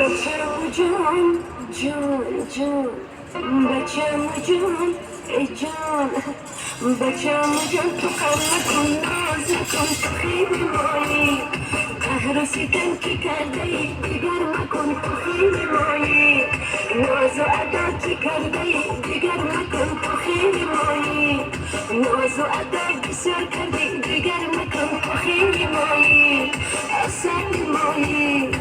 بچم جان جان جان بچم جان ای جان بچم جان تو غم نکن ناز نکن تو خیلی مایی قهر و ستم که کرده ای دیگر مکن تو خیلی مایی ناز و ادا که کرده ای دیگر مکن تو خیلی مایی ناز و ادا بسیار کردی دیگر مکن تو خیلی مایی اصلا مایی